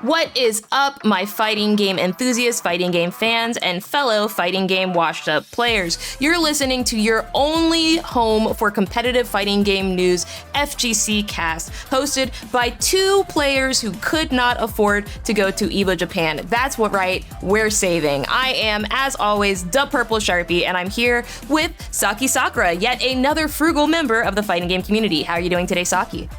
What is up, my fighting game enthusiasts, fighting game fans, and fellow fighting game washed up players? You're listening to your only home for competitive fighting game news, FGC Cast, hosted by two players who could not afford to go to EVO Japan. That's what right, we're saving. I am, as always, the Purple Sharpie, and I'm here with Saki Sakura, yet another frugal member of the fighting game community. How are you doing today, Saki?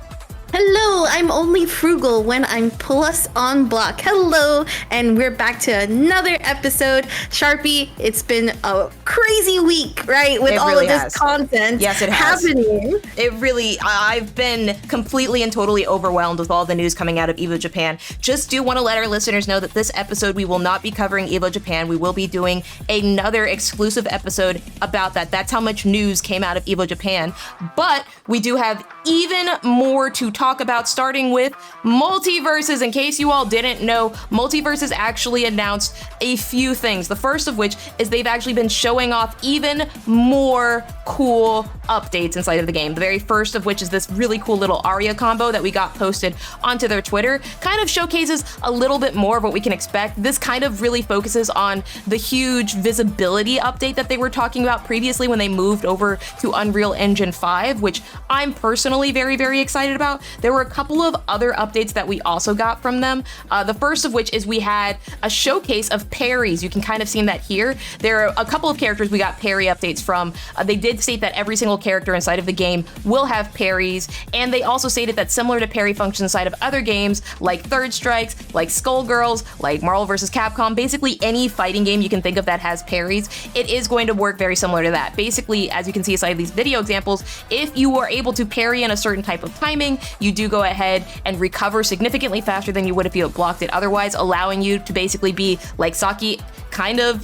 Hello, I'm only frugal when I'm plus on block. Hello, and we're back to another episode. Sharpie, it's been a crazy week, right? With all of this content happening. It really, I've been completely and totally overwhelmed with all the news coming out of EVO Japan. Just do want to let our listeners know that this episode, we will not be covering EVO Japan. We will be doing another exclusive episode about that. That's how much news came out of EVO Japan. But we do have even more to talk about, starting with MultiVersus. In case you all didn't know, MultiVersus actually announced a few things. The first of which is they've actually been showing off even more cool updates inside of the game. The very first of which is this really cool little Arya combo that we got posted onto their Twitter. Kind of showcases a little bit more of what we can expect. This kind of really focuses on the huge visibility update that they were talking about previously when they moved over to Unreal Engine 5, which I'm personally very, very excited about. There were a couple of other updates that we also got from them. The first of which is we had a showcase of parries. You can kind of see that here. There are a couple of characters we got parry updates from. They did state that every single character inside of the game will have parries, and they also stated that similar to parry functions inside of other games like Third Strikes, like Skullgirls, like Marvel vs. Capcom, basically any fighting game you can think of that has parries, it is going to work very similar to that. Basically, as you can see inside of these video examples, if you are able to parry in a certain type of timing, you do go ahead and recover significantly faster than you would if you had blocked it otherwise, allowing you to basically be like Saki kind of,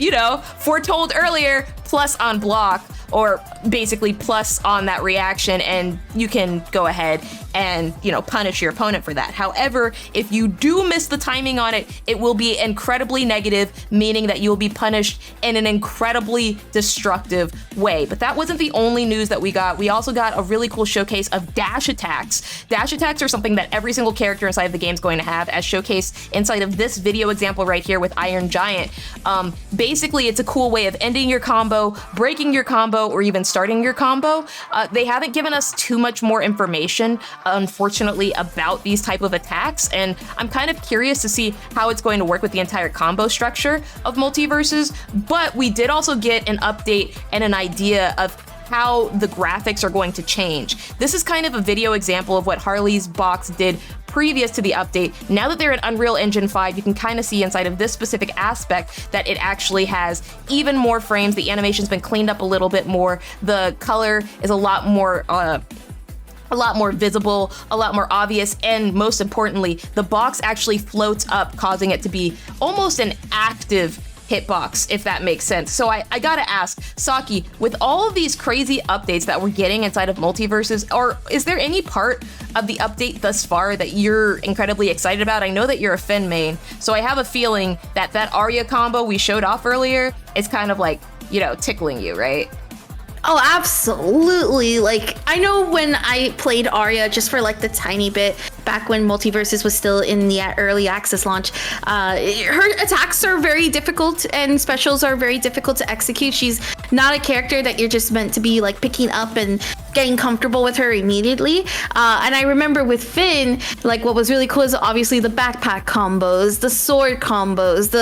foretold earlier, plus on block, or basically plus on that reaction, and you can go ahead and, punish your opponent for that. However, if you do miss the timing on it, it will be incredibly negative, meaning that you'll be punished in an incredibly destructive way. But that wasn't the only news that we got. We also got a really cool showcase of dash attacks. Dash attacks are something that every single character inside of the game is going to have, as showcased inside of this video example right here with Iron Giant. Basically, it's a cool way of ending your combo, breaking your combo, or even starting your combo. They haven't given us too much more information, unfortunately, about these type of attacks, and I'm kind of curious to see how it's going to work with the entire combo structure of MultiVersus. But we did also get an update and an idea of how the graphics are going to change. This is kind of a video example of what Harley's box did previous to the update. Now that they're in Unreal Engine 5, you can kind of see inside of this specific aspect that it actually has even more frames. The animation's been cleaned up a little bit more. The color is a lot more visible, a lot more obvious, and most importantly, the box actually floats up, causing it to be almost an active hitbox, if that makes sense. So I gotta ask, Saki, with all of these crazy updates that we're getting inside of MultiVersus, or is there any part of the update thus far that you're incredibly excited about? I know that you're a Finn main, so I have a feeling that Arya combo we showed off earlier is kind of like, tickling you, right? Oh, absolutely. I know when I played Arya just for the tiny bit back when MultiVersus was still in the early access launch, her attacks are very difficult and specials are very difficult to execute. She's not a character that you're just meant to be picking up and getting comfortable with her immediately. And I remember with Finn, what was really cool is obviously the backpack combos, the sword combos,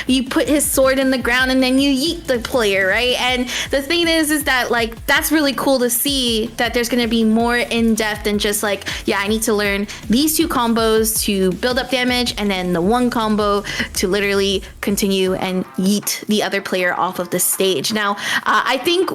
you put his sword in the ground and then you yeet the player, right? And the thing is that that's really cool to see that there's gonna be more in depth than just I need to learn these two combos to build up damage and then the one combo to literally continue and yeet the other player off of the stage. Now, I think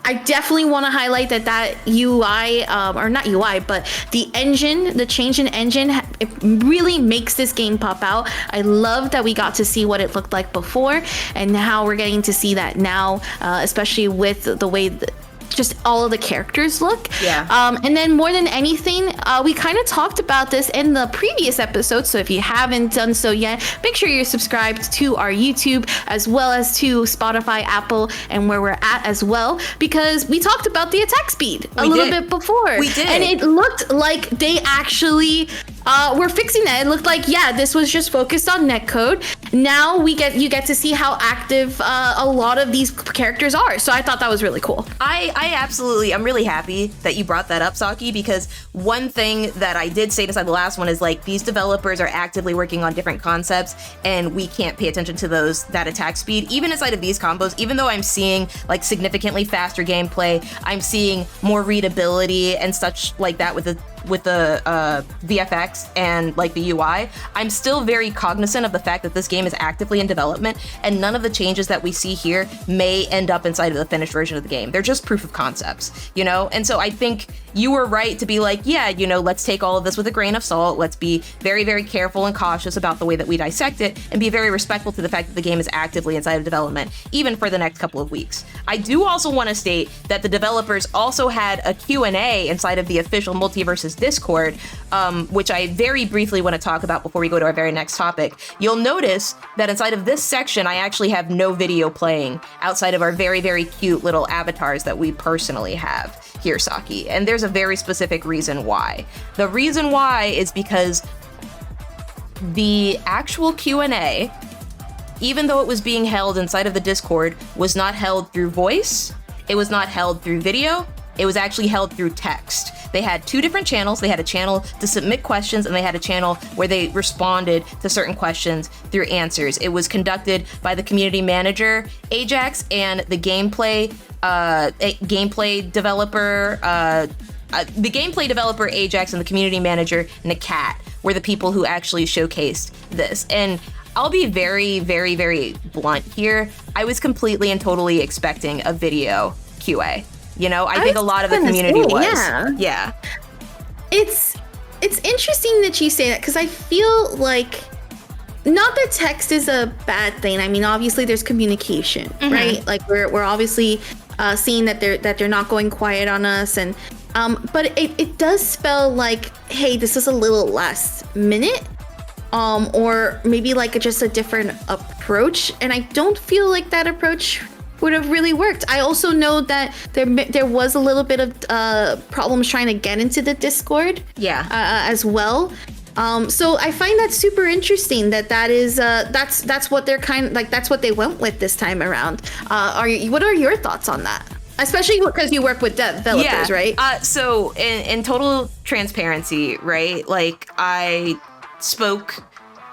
I definitely want to highlight that UI, or not UI, but the engine, the change in engine, it really makes this game pop out. I love that we got to see what it looked like before and how we're getting to see that now, especially with the way just all of the characters look. Yeah. And then more than anything, we kind of talked about this in the previous episode. So if you haven't done so yet, make sure you're subscribed to our YouTube as well as to Spotify, Apple, and where we're at as well, because we talked about the attack speed a little bit before. We did. And it looked like they actually we're fixing that. It looked like, yeah, this was just focused on netcode. Now you get to see how active a lot of these characters are. So I thought that was really cool. I'm really happy that you brought that up, Saki, because one thing that I did say inside the last one is like these developers are actively working on different concepts and we can't pay attention to that attack speed. Even inside of these combos, even though I'm seeing like significantly faster gameplay, I'm seeing more readability and such like that with the VFX and like the UI, I'm still very cognizant of the fact that this game is actively in development and none of the changes that we see here may end up inside of the finished version of the game. They're just proof of concepts, you know? And so I think you were right to be like, yeah, you know, let's take all of this with a grain of salt. Let's be very, very careful and cautious about the way that we dissect it and be very respectful to the fact that the game is actively inside of development, even for the next couple of weeks. I do also want to state that the developers also had a Q&A inside of the official MultiVersus Discord, which I very briefly want to talk about before we go to our very next topic. You'll notice that inside of this section, I actually have no video playing outside of our very, very cute little avatars that we personally have here, Saki. And there's a very specific reason why. The reason why is because the actual Q&A, even though it was being held inside of the Discord, was not held through voice, it was not held through video, it was actually held through text. They had two different channels. They had a channel to submit questions and they had a channel where they responded to certain questions through answers. It was conducted by the community manager, Ajax, and the gameplay developer, Ajax, and the community manager, Nakat, were the people who actually showcased this. And I'll be very, very, very blunt here. I was completely and totally expecting a video QA. You know, I think a lot of the community was. Yeah. It's interesting that you say that because I feel like not that text is a bad thing. I mean, obviously there's communication, right? Like we're obviously seeing that they're not going quiet on us, and but it does spell like, hey, this is a little last minute, or maybe like just a different approach, and I don't feel like that approach would have really worked. I also know that there was a little bit of problems trying to get into the Discord, as well. So I find that super interesting that is that's what they're that's what they went with this time around. What are your thoughts on that? Especially because you work with developers, right? So in total transparency, right? Like I spoke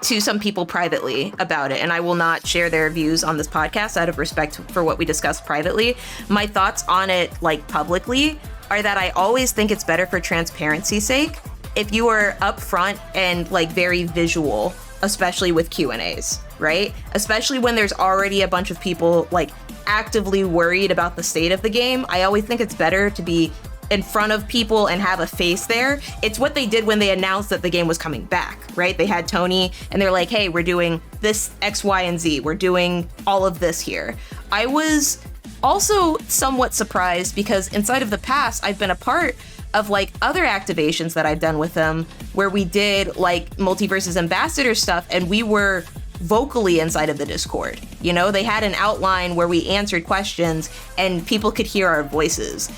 to some people privately about it, and I will not share their views on this podcast out of respect for what we discussed privately. My thoughts on it, like publicly, are that I always think it's better for transparency's sake if you are upfront and like very visual, especially with Q&As, right? Especially when there's already a bunch of people like actively worried about the state of the game. I always think it's better to be in front of people and have a face there. It's what they did when they announced that the game was coming back, right? They had Tony and they're like, hey, we're doing this X, Y, and Z. We're doing all of this here. I was also somewhat surprised because inside of the past, I've been a part of like other activations that I've done with them where we did like MultiVersus ambassador stuff and we were vocally inside of the Discord. You know, they had an outline where we answered questions and people could hear our voices.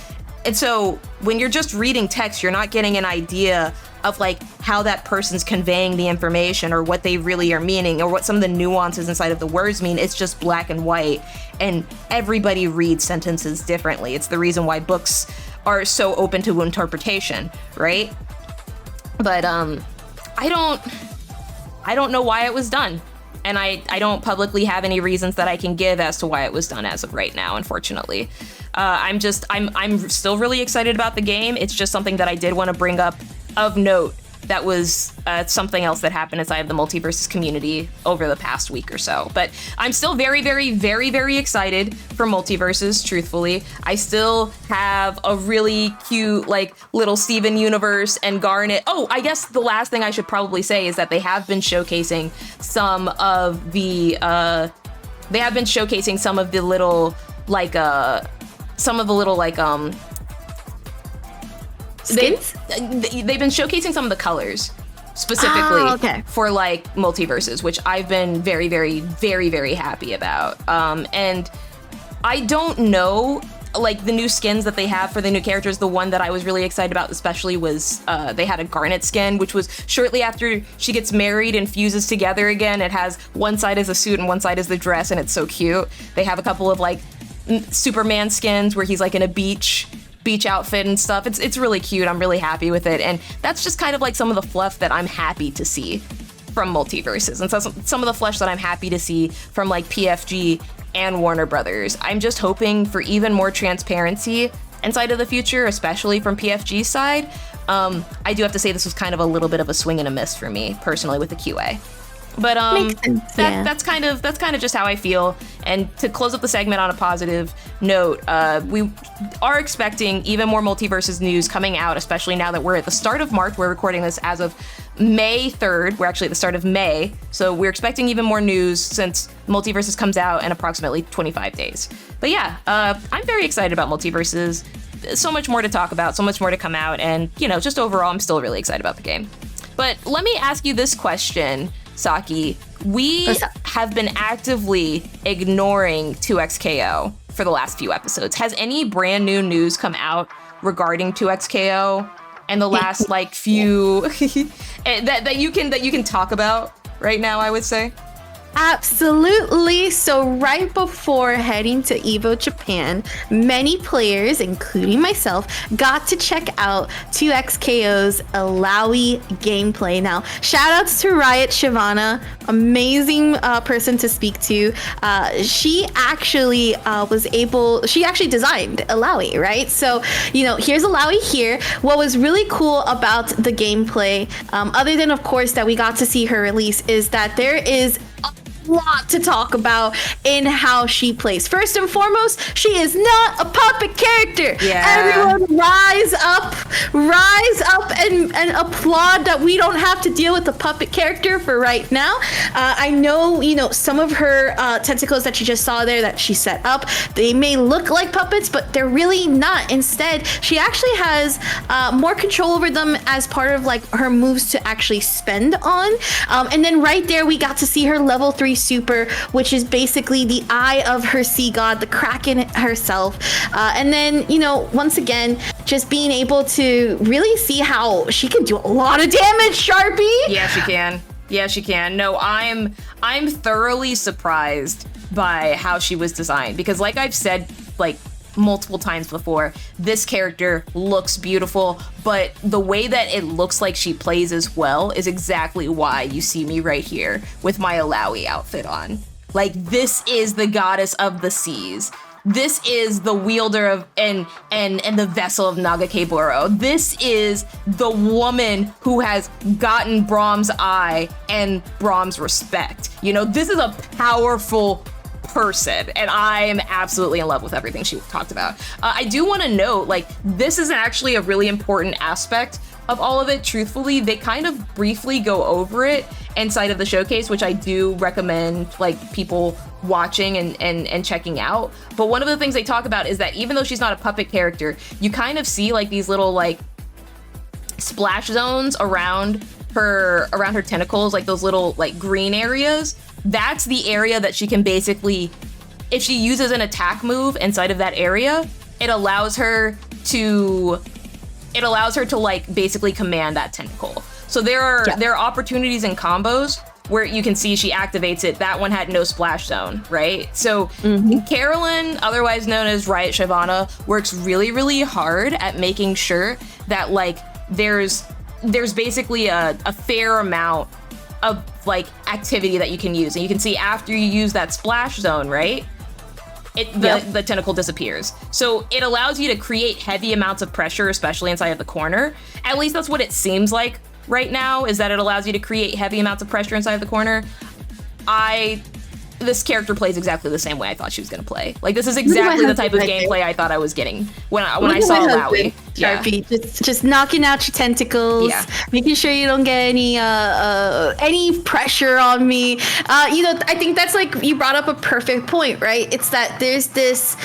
And so when you're just reading text, you're not getting an idea of like how that person's conveying the information or what they really are meaning or what some of the nuances inside of the words mean. It's just black and white, and everybody reads sentences differently. It's the reason why books are so open to interpretation, right? But I don't know why it was done. And I don't publicly have any reasons that I can give as to why it was done as of right now, unfortunately. I'm still really excited about the game. It's just something that I did want to bring up of note. That was something else that happened inside of the MultiVersus community over the past week or so. But I'm still very, very, very, very excited for MultiVersus, truthfully. I still have a really cute, like, little Steven universe and Garnet. Oh, I guess the last thing I should probably say is that they have been showcasing some of the little, skins? They've been showcasing some of the colors specifically for like MultiVersus, which I've been very, very, very, very happy about. And I don't know like the new skins that they have for the new characters, the one that I was really excited about especially was they had a Garnet skin, which was shortly after she gets married and fuses together again. It has one side is the suit and one side is the dress, and it's so cute. They have a couple of like Superman skins where he's like in a beach outfit and stuff. It's really cute. I'm really happy with it, and that's just kind of like some of the fluff that I'm happy to see from MultiVersus, and so some of the flesh that I'm happy to see from like PFG and Warner Brothers. I'm just hoping for even more transparency inside of the future, especially from PFG's side. I do have to say this was kind of a little bit of a swing and a miss for me personally with the QA. But that's kind of just how I feel. And to close up the segment on a positive note, we are expecting even more MultiVersus news coming out, especially now that we're at the start of March. We're recording this as of May 3rd. We're actually at the start of May. So we're expecting even more news since MultiVersus comes out in approximately 25 days. But yeah, I'm very excited about MultiVersus. So much more to talk about, so much more to come out. And, you know, just overall, I'm still really excited about the game. But let me ask you this question, Saki. We have been actively ignoring 2XKO for the last few episodes. Has any brand new news come out regarding 2XKO and the last like few that you can talk about right now, I would say? Absolutely. So right before heading to EVO Japan, many players, including myself, got to check out 2XKO's Illaoi gameplay. Now, shout outs to Riot Shyvana, amazing person to speak to. She actually designed Illaoi, right? So, you know, here's Illaoi here. What was really cool about the gameplay, other than, of course, that we got to see her release, is that there is lot to talk about in how she plays. First and foremost, she is not a puppet character. Everyone rise up and applaud that we don't have to deal with a puppet character for right now. I know, you know, some of her tentacles that you just saw there that she set up, they may look like puppets, but they're really not. Instead, she actually has more control over them as part of like her moves to actually spend on. And then right there, we got to see her level 3 super, which is basically the eye of her sea god, the Kraken herself. And then, you know, once again, just being able to really see how she can do a lot of damage, Sharpie. Yeah, she can. Yeah, she can. No, I'm thoroughly surprised by how she was designed, because like I've said, like multiple times before, this character looks beautiful, but the way that it looks like she plays as well is exactly why you see me right here with my Illaoi outfit on. Like, this is the goddess of the seas. This is the wielder of and the vessel of Nagakeboro. This is the woman who has gotten Brahm's eye and Brahm's respect. You know, this is a powerful person, and I am absolutely in love with everything she talked about. I do want to note, like, this is actually a really important aspect of all of it. Truthfully, they kind of briefly go over it inside of the showcase, which I do recommend like people watching and checking out. But one of the things they talk about is that even though she's not a puppet character, you kind of see like these little like splash zones around her tentacles, like those little like green areas. That's the area that she can basically, if she uses an attack move inside of that area, it allows her to like basically command that tentacle. So there are opportunities and combos where you can see she activates it. That one had no splash zone, right? So Carolyn, otherwise known as Riot Shyvana, works really, really hard at making sure that like there's basically a fair amount of like activity that you can use. And you can see after you use that splash zone, right? The tentacle disappears. So it allows you to create heavy amounts of pressure, especially inside of the corner. At least that's what it seems like right now, is that it allows you to create heavy amounts of pressure inside of the corner. This character plays exactly the same way I thought she was gonna play. Like, this is exactly the type of gameplay I thought I was getting when I saw Illaoi. Sharpie. Just knocking out your tentacles, making sure you don't get any pressure on me. I think that's like, you brought up a perfect point, right? It's that there's this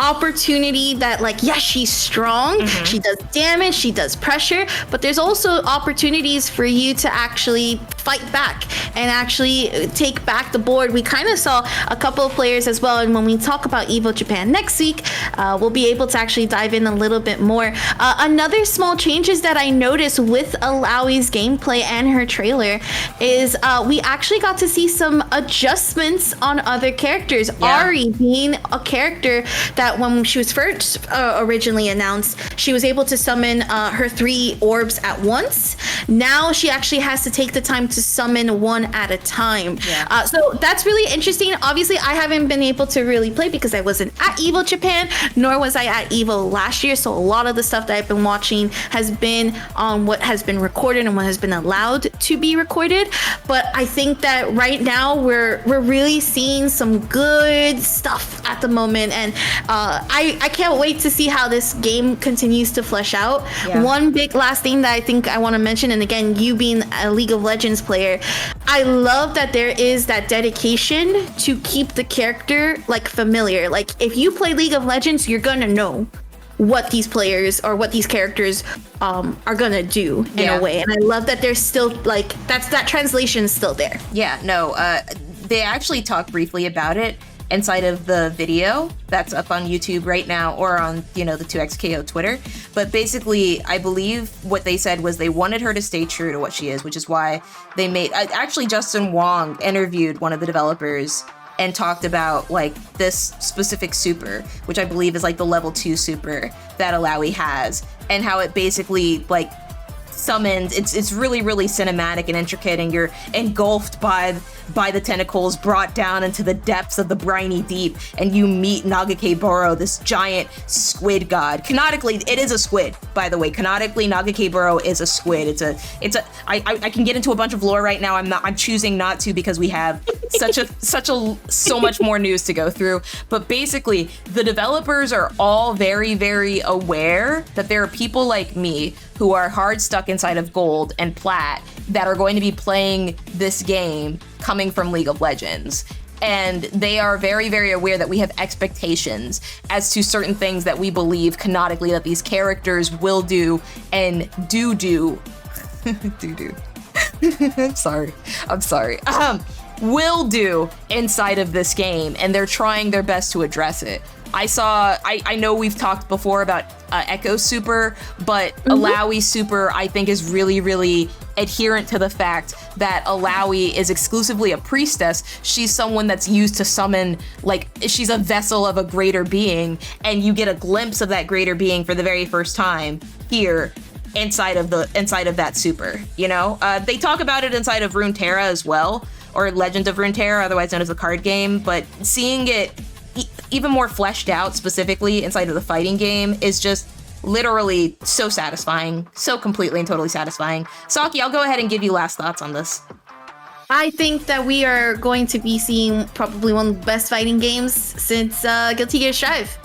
opportunity that, like, yes, she's strong, she does damage, she does pressure, but there's also opportunities for you to actually fight back and actually take back the board. We kind of saw a couple of players as well, and when we talk about Evo Japan next week, we'll be able to actually dive in a little bit more. Another small changes that I noticed with Illaoi's gameplay and her trailer is we actually got to see some adjustments on other characters. Ari being a character that when she was first originally announced, she was able to summon her 3 orbs at once. Now she actually has to take the time to summon one at a time. So that's really interesting. Obviously, I haven't been able to really play because I wasn't at Evo Japan, nor was I at Evo last year. So a lot of the stuff that I've been watching has been on what has been recorded and what has been allowed to be recorded. But I think that right now we're really seeing some good stuff at the moment, and I can't wait to see how this game continues to flesh out. One big last thing that I think I want to mention, and again, you being a League of Legends player, I love that there is that dedication to keep the character like familiar. Like, if you play League of Legends, you're gonna know what these players or what these characters are gonna do in a way, and I love that there's still like that translation is still there. They actually talked briefly about it inside of the video that's up on YouTube right now, or on, the 2XKO Twitter. But basically, I believe what they said was they wanted her to stay true to what she is, which is why they made, actually Justin Wong interviewed one of the developers and talked about like this specific super, which I believe is like the level 2 super that Illaoi has, and how it basically like summons, it's really, really cinematic and intricate, and you're engulfed by the tentacles, brought down into the depths of the briny deep, and you meet Nagakeboro, this giant squid god. Canonically, it is a squid, by the way. Canonically, Nagakeboro is a squid. I can get into a bunch of lore right now. I'm choosing not to because we have so much more news to go through. But basically, the developers are all very, very aware that there are people like me who are hard stuck inside of gold and plat that are going to be playing this game coming from League of Legends. And they are very, very aware that we have expectations as to certain things that we believe canonically that these characters will do and do. I'm sorry. Will do inside of this game, and they're trying their best to address it. I know we've talked before about Echo Super, but Illaoi Super, I think, is really, really adherent to the fact that Illaoi is exclusively a priestess. She's someone that's used to summon, like, she's a vessel of a greater being, and you get a glimpse of that greater being for the very first time here inside of that super, They talk about it inside of Runeterra as well, or Legend of Runeterra, otherwise known as the card game, but seeing it even more fleshed out specifically inside of the fighting game is just literally so satisfying, so completely and totally satisfying. Saki, I'll go ahead and give you last thoughts on this. I think that we are going to be seeing probably one of the best fighting games since Guilty Gear Strive,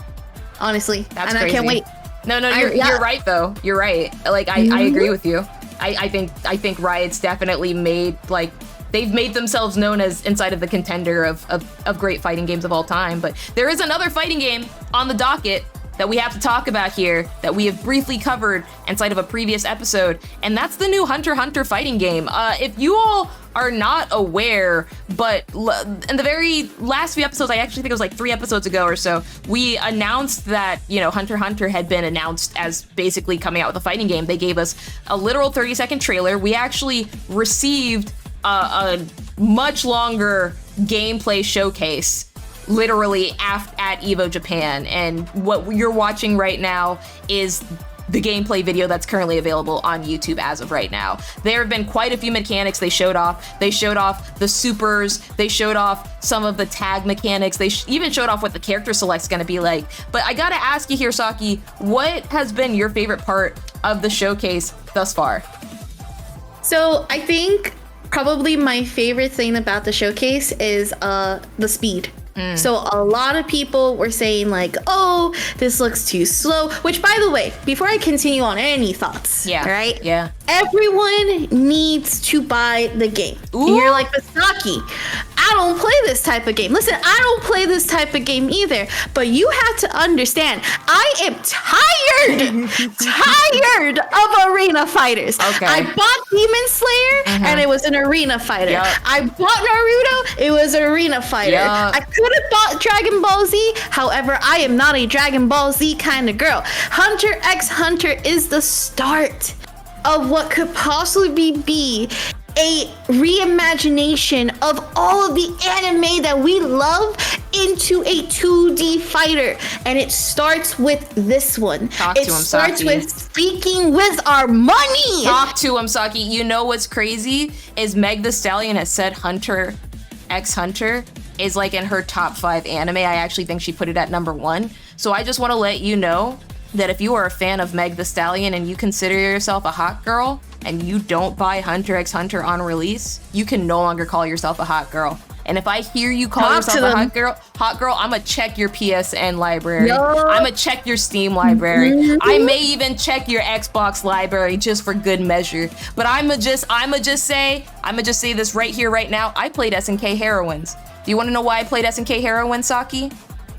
honestly. That's and crazy. I can't wait. No, you're right though. You're right. Like I agree with you. I think Riot's definitely made, like, they've made themselves known as inside of the contender of great fighting games of all time. But there is another fighting game on the docket that we have to talk about here that we have briefly covered inside of a previous episode, and that's the new Hunter x Hunter fighting game. If you all are not aware, but in the very last few episodes, I actually think it was like 3 episodes ago or so, we announced that, Hunter x Hunter had been announced as basically coming out with a fighting game. They gave us a literal 30-second trailer. We actually received a much longer gameplay showcase literally at Evo Japan, and what you're watching right now is the gameplay video that's currently available on YouTube as of right now. There have been quite a few mechanics they showed off. They showed off the supers, they showed off some of the tag mechanics, they even showed off what the character select's gonna be like. But I gotta ask you here, Saki, what has been your favorite part of the showcase thus far? So I think probably my favorite thing about the showcase is the speed. So a lot of people were saying like, oh, this looks too slow, which by the way, before I continue on any thoughts, right? Yeah. Everyone needs to buy the game. Ooh. And you're like, but SAKI, I don't play this type of game. Listen, I don't play this type of game either, but you have to understand, I am tired of arena fighters. Okay. I bought Demon Slayer and it was an arena fighter. Yep. I bought Naruto, it was an arena fighter. Yep. I could have bought Dragon Ball Z, however, I am not a Dragon Ball Z kind of girl. Hunter x Hunter is the start of what could possibly be a reimagination of all of the anime that we love into a 2D fighter. And it starts with this one. It starts with speaking with our money. Talk to him, Saki. You know what's crazy is Meg the Stallion has said Hunter x Hunter is like in her top 5 anime. I actually think she put it at number 1. So I just want to let you know that if you are a fan of Meg the Stallion and you consider yourself a hot girl and you don't buy Hunter x Hunter on release, you can no longer call yourself a hot girl. And if I hear you call yourself a hot girl, I'm gonna check your PSN library. I'm gonna check your Steam library. I may even check your Xbox library just for good measure. But I'ma just say this right here, right now. I played SNK Heroines. Do you want to know why I played SNK Heroines, Saki?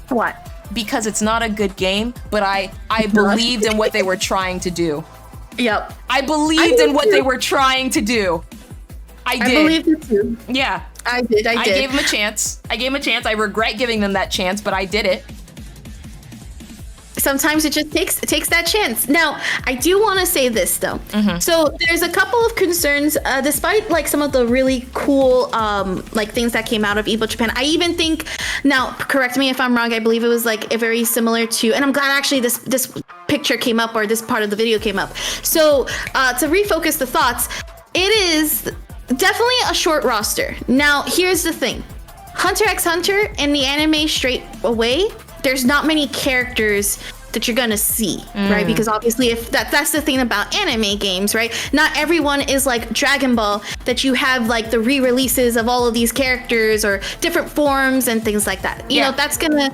What? Because it's not a good game, but I believed in what they were trying to do. Yep. I believed in what they were trying to do. I did. I believed it too. Yeah. I did. I gave them a chance. I regret giving them that chance, but I did it. Sometimes it just takes that chance. Now, I do want to say this though. So there's a couple of concerns, despite like some of the really cool like things that came out of Evo Japan. I even think, now correct me if I'm wrong, I believe it was like a very similar to, and I'm glad actually this picture came up, or this part of the video came up. So to refocus the thoughts, it is definitely a short roster. Now, here's the thing. Hunter x Hunter in the anime straight away, there's not many characters that you're gonna see, right? Because obviously, if that's the thing about anime games, right? Not everyone is like Dragon Ball, that you have like the re-releases of all of these characters or different forms and things like that. You know, that's gonna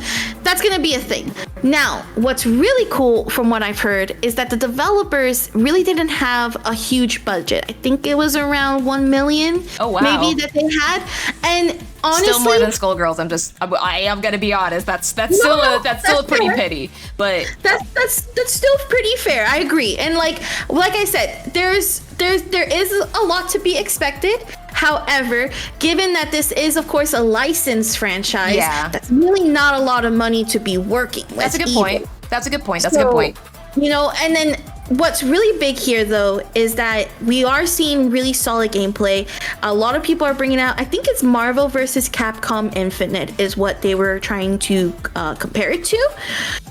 be a thing. Now, what's really cool from what I've heard is that the developers really didn't have a huge budget. I think it was around 1 million, maybe, that they had, and honestly, still more than Skullgirls. I am gonna be honest. That's still pretty petty, but that's still pretty fair. I agree. And like I said, there is a lot to be expected. However, given that this is of course a licensed franchise, that's really not a lot of money to be working with. That's a good point. That's a good point. You know, and then what's really big here though is that we are seeing really solid gameplay. A lot of people are bringing out, I think it's Marvel versus Capcom Infinite is what they were trying to compare it to.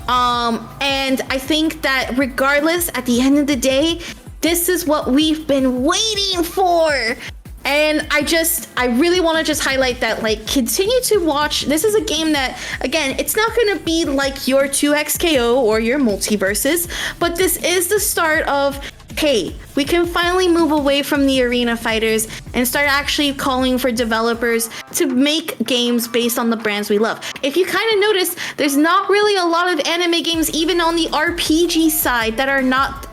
And I think that regardless, at the end of the day, this is what we've been waiting for. And I really want to just highlight that, like, continue to watch. This is a game that, again, it's not going to be like your 2XKO or your MultiVersus, but this is the start of, hey, we can finally move away from the arena fighters and start actually calling for developers to make games based on the brands we love. If you kind of notice, there's not really a lot of anime games, even on the RPG side, that are not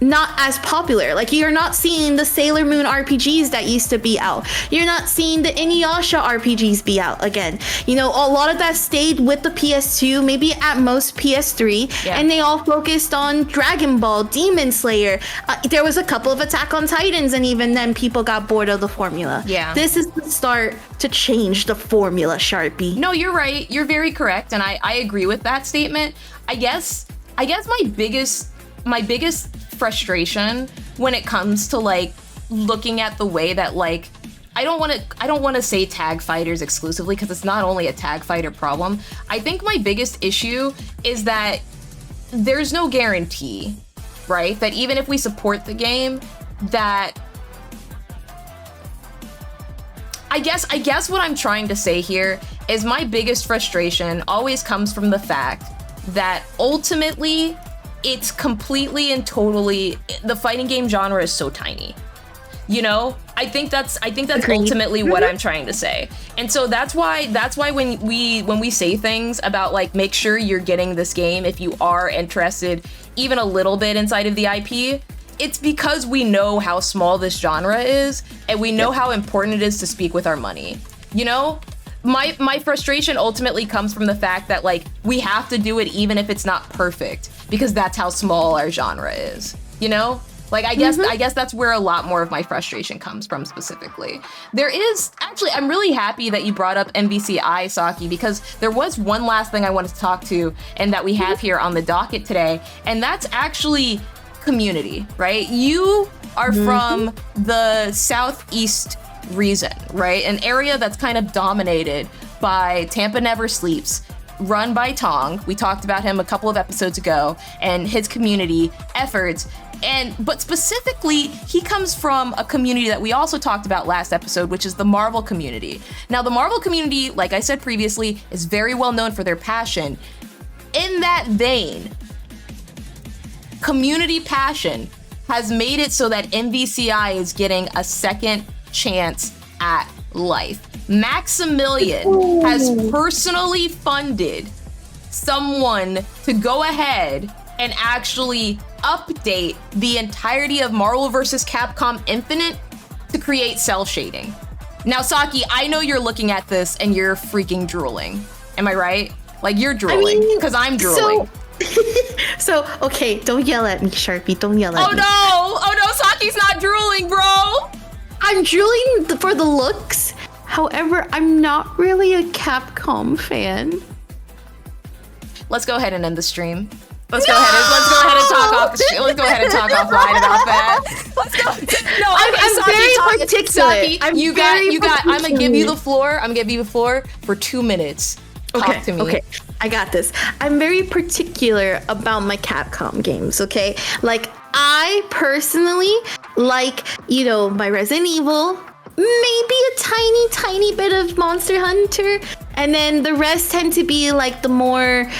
not as popular. Like, you're not seeing the Sailor Moon RPGs that used to be out. You're not seeing the Inuyasha RPGs be out again. You know, a lot of that stayed with the PS2, maybe at most PS3, and they all focused on Dragon Ball, Demon Slayer. There was a couple of Attack on Titans, and even then people got bored of the formula. This is the start to change the formula, Sharpie. No, you're right. You're very correct, and I agree with that statement. I guess my biggest frustration when it comes to like looking at the way that, like, I don't want to say tag fighters exclusively, because it's not only a tag fighter problem. I think my biggest issue is that there's no guarantee, right? That even if we support the game, that I guess what I'm trying to say here is my biggest frustration always comes from the fact that ultimately it's completely and totally, the fighting game genre is so tiny. You know, I think that's Agreed. ultimately what I'm trying to say. And so that's why when we say things about like make sure you're getting this game if you are interested even a little bit inside of the IP, it's because we know how small this genre is and we know how important it is to speak with our money. You know? My frustration ultimately comes from the fact that like we have to do it even if it's not perfect because that's how small our genre is. You know? Like I guess that's where a lot more of my frustration comes from specifically. There is actually, I'm really happy that you brought up MVCI, Saki, because there was one last thing I wanted to talk to and that we have here on the docket today, and that's actually community, right? You are from the Southeast region, right? An area that's kind of dominated by Tampa Never Sleeps, run by Tong. We talked about him a couple of episodes ago and his community efforts. But specifically, he comes from a community that we also talked about last episode, which is the Marvel community. Now, the Marvel community, like I said previously, is very well known for their passion. In that vein, community passion has made it so that MVCI is getting a second chance at life. Maximilian has personally funded someone to go ahead and actually update the entirety of Marvel vs. Capcom Infinite to create cell shading. Now, Saki, I know you're looking at this and you're freaking drooling. Am I right? Like, you're drooling, because I'm drooling. So, okay, don't yell at me, Sharpie. Don't yell at me. Oh no, Saki's not drooling, bro! I'm drooling for the looks. However, I'm not really a Capcom fan. Let's go ahead and end the stream. Let's go ahead and talk offline about that. Let's go. No, I'm very particular. I'm gonna give you the floor. I'm gonna give you the floor for 2 minutes. Talk to me. Okay, I got this. I'm very particular about my Capcom games, okay? Like, I personally like, my Resident Evil, maybe a tiny bit of Monster Hunter, and then the rest tend to be like the more,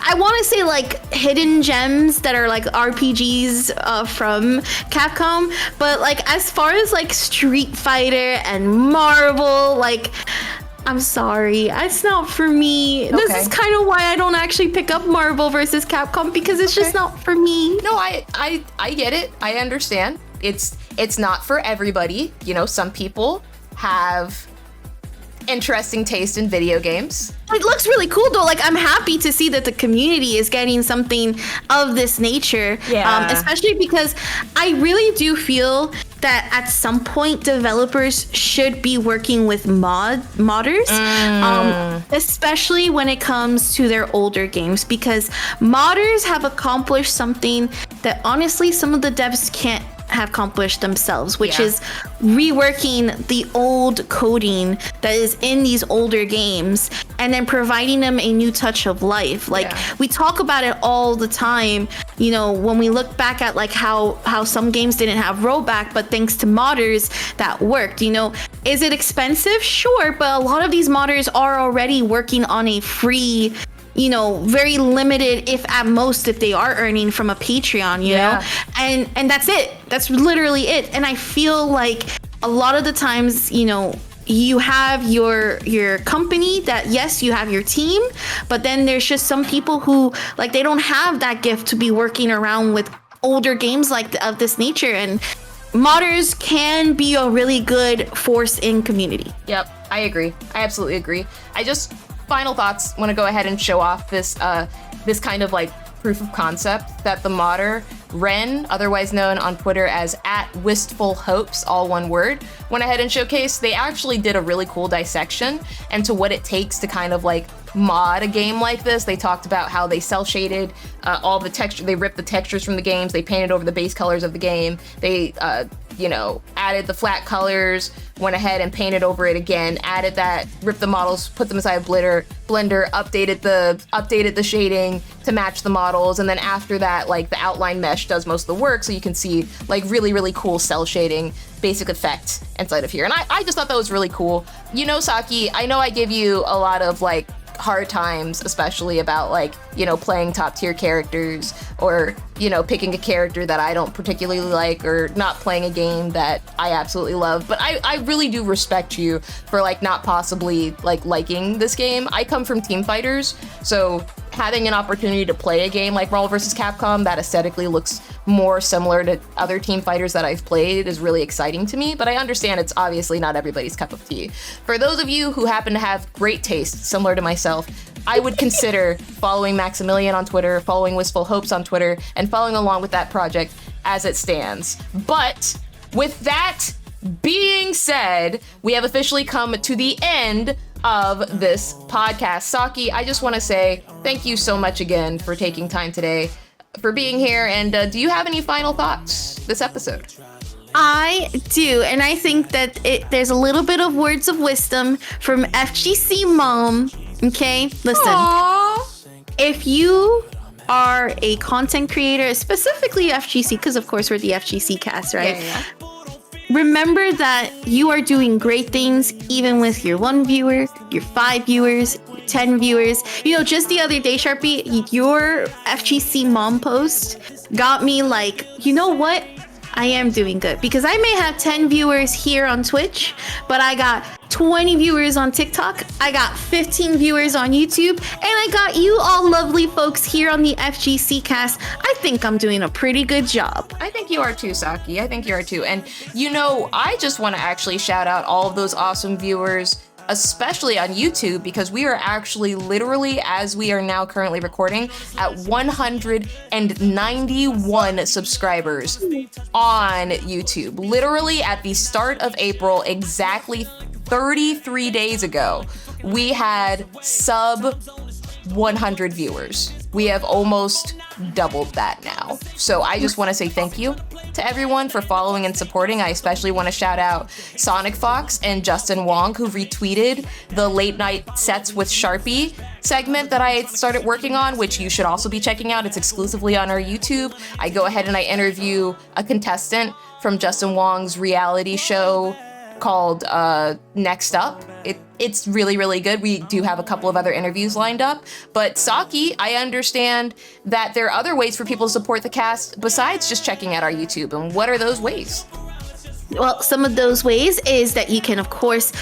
I want to say like hidden gems that are like RPGs from Capcom, but like as far as like Street Fighter and Marvel, like, I'm sorry, it's not for me. Okay. This is kind of why I don't actually pick up Marvel vs. Capcom, because it's just not for me. No, I get it. I understand. It's not for everybody. Some people have interesting taste in video games. It looks really cool though. Like, I'm happy to see that the community is getting something of this nature. Yeah. Especially because I really do feel that at some point developers should be working with modders, especially when it comes to their older games, because modders have accomplished something that honestly some of the devs can't have accomplished themselves, which is reworking the old coding that is in these older games and then providing them a new touch of life. Like, we talk about it all the time, when we look back at like how some games didn't have rollback, but thanks to modders that worked. Is it expensive? Sure, but a lot of these modders are already working on a free, very limited, if at most, if they are earning from a Patreon, know, and that's it. That's literally it. And I feel like a lot of the times, you have your company that, yes, you have your team, but then there's just some people who, like, they don't have that gift to be working around with older games of this nature, and modders can be a really good force in community. Yep, I agree. I absolutely agree. Final thoughts, want to go ahead and show off this kind of like proof of concept that the modder Ren, otherwise known on Twitter as @wistfulhopes, all one word, went ahead and showcased. They actually did a really cool dissection into what it takes to kind of like mod a game like this. They talked about how they cel shaded all the texture, they ripped the textures from the games, they painted over the base colors of the game, they added the flat colors, went ahead and painted over it again, added that, ripped the models, put them inside a blender, updated the shading to match the models, and then after that, like, the outline mesh does most of the work, so you can see like really, really cool cel shading basic effect inside of here. And I just thought that was really cool. Saki, I know I give you a lot of like hard times, especially about like, you know, playing top tier characters or, you know, picking a character that I don't particularly like or not playing a game that I absolutely love. But I really do respect you for like not possibly like liking this game. I come from Team Fighters, so having an opportunity to play a game like Marvel vs. Capcom that aesthetically looks more similar to other Team Fighters that I've played is really exciting to me, but I understand it's obviously not everybody's cup of tea. For those of you who happen to have great taste, similar to myself, I would consider following Maximilian on Twitter, following Wistful Hopes on Twitter, and following along with that project as it stands. But with that being said, we have officially come to the end of this podcast. Saki, I just want to say thank you so much again for taking time today, for being here, and do you have any final thoughts this episode? I do, and I think that there's a little bit of words of wisdom from FGC Mom. Okay, listen. Aww. If you are a content creator, specifically FGC, because of course we're the FGC cast, right? Yeah. Remember that you are doing great things even with your 1 viewer, your 5 viewers, your 10 viewers. You know, just the other day, Sharpie, your FGC Mom post got me like, you know what? I am doing good, because I may have 10 viewers here on Twitch, but I got 20 viewers on TikTok, I got 15 viewers on YouTube, and I got you all lovely folks here on the FGC cast. I think I'm doing a pretty good job. I think you are too, Saki. I think you are too. And you know, I just want to actually shout out all of those awesome viewers, especially on YouTube, because we are actually literally, as we are now currently recording, at 191 subscribers on YouTube. Literally at the start of April, exactly 33 days ago, we had sub 100 viewers. We have almost doubled that now. So I just want to say thank you to everyone for following and supporting. I especially want to shout out Sonic Fox and Justin Wong, who retweeted the late night sets with SHARPIE segment that I started working on, which you should also be checking out. It's exclusively on our YouTube. I go ahead and I interview a contestant from Justin Wong's reality show called Next Up. It's really, really good. We do have a couple of other interviews lined up. But Saki, I understand that there are other ways for people to support the cast besides just checking out our YouTube. And what are those ways? Well, some of those ways is that you can, of course,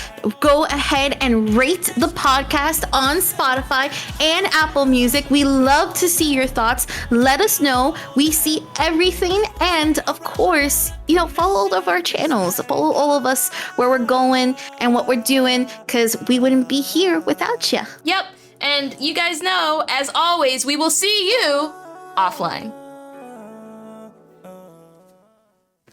go ahead and rate the podcast on Spotify and Apple Music. We love to see your thoughts. Let us know. We see everything. And of course, you know, follow all of our channels. Follow all of us, where we're going and what we're doing, because we wouldn't be here without you. Yep. And you guys know, as always, we will see you offline.